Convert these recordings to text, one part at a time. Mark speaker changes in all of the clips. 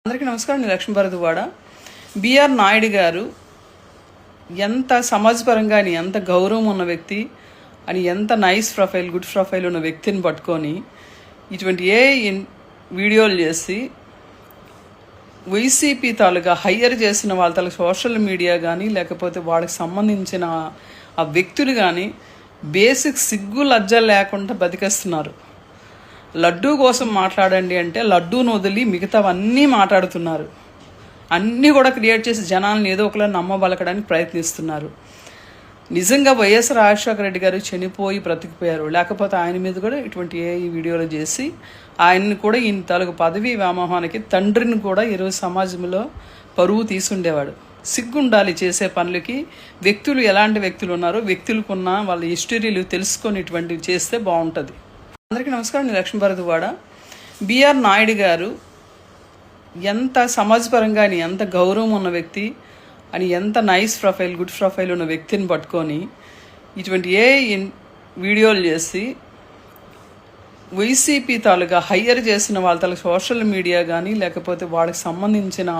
Speaker 1: అందరికీ నమస్కారం. నేను లక్ష్మీ భరద్వాడ. బిఆర్ నాయుడు గారు ఎంత సమాజపరంగా అని ఎంత గౌరవం ఉన్న వ్యక్తి అని ఎంత నైస్ ప్రొఫైల్ గుడ్ ప్రొఫైల్ ఉన్న వ్యక్తిని పట్టుకొని ఇటువంటి వీడియోలు చేసి వైసీపీ తాలూగా హయ్యర్ చేసిన వాళ్ళ తాలూకు సోషల్ మీడియా కానీ లేకపోతే వాళ్ళకి సంబంధించిన ఆ వ్యక్తులు కానీ బేసిక్ సిగ్గు లజ్జ లేకుండా బతికేస్తున్నారు. లడ్డూ కోసం మాట్లాడండి అంటే లడ్డూను వదిలి మిగతావన్నీ మాట్లాడుతున్నారు. అన్నీ కూడా క్రియేట్ చేసి జనాలను ఏదో ఒకలా నమ్మబలకడానికి ప్రయత్నిస్తున్నారు. నిజంగా వైఎస్ రాజశేఖర రెడ్డి గారు చనిపోయి బ్రతికిపోయారు, లేకపోతే ఆయన మీద కూడా ఇటువంటి వీడియోలు చేసి ఆయన్ని కూడా ఈయన తాలూకు పదవీ వ్యామోహానికి తండ్రిని కూడా ఈరోజు సమాజంలో పరువు తీసుండేవాడు. సిగ్గుండాలి చేసే పనులకి. వ్యక్తులు ఎలాంటి వ్యక్తులు ఉన్నారో వ్యక్తులకున్న వాళ్ళ హిస్టరీలు తెలుసుకొని ఇటువంటివి చేస్తే బాగుంటుంది. అందరికీ నమస్కారం. నేను లక్ష్మీ భరద్వాడ. బిఆర్ నాయుడు గారు ఎంత సమాజపరంగా అని ఎంత గౌరవం ఉన్న వ్యక్తి అని ఎంత నైస్ ప్రొఫైల్ గుడ్ ప్రొఫైల్ ఉన్న వ్యక్తిని పట్టుకొని ఇటువంటి వీడియోలు చేసి వైసీపీ తాలూగా హయ్యర్ చేసిన వాళ్ళ తాలూకు సోషల్ మీడియా కానీ లేకపోతే వాళ్ళకి సంబంధించిన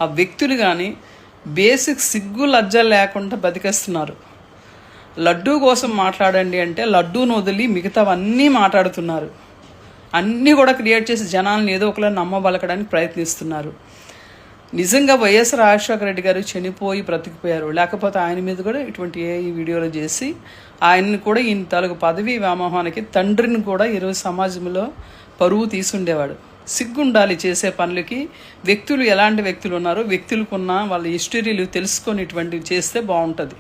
Speaker 1: ఆ వ్యక్తులు కానీ బేసిక్ సిగ్గు లజ్జ లేకుండా బతికేస్తున్నారు. లడ్డూ కోసం మాట్లాడండి అంటే లడ్డూను వదిలి మిగతావన్నీ మాట్లాడుతున్నారు. అన్నీ కూడా క్రియేట్ చేసి జనాలను ఏదో ఒకలా నమ్మబలకడానికి ప్రయత్నిస్తున్నారు. నిజంగా వైఎస్ రాజశేఖర రెడ్డి గారు చనిపోయి బ్రతికిపోయారు, లేకపోతే ఆయన మీద కూడా ఇటువంటి వీడియోలు చేసి ఆయన్ని కూడా ఈయన తాలూకు పదవీ వ్యామోహానికి తండ్రిని కూడా ఈరోజు సమాజంలో పరువు తీసుండేవాడు. సిగ్గుండాలి చేసే పనులకి. వ్యక్తులు ఎలాంటి వ్యక్తులు ఉన్నారో వ్యక్తులకున్న వాళ్ళ హిస్టరీలు తెలుసుకొని ఇటువంటివి చేస్తే బాగుంటుంది.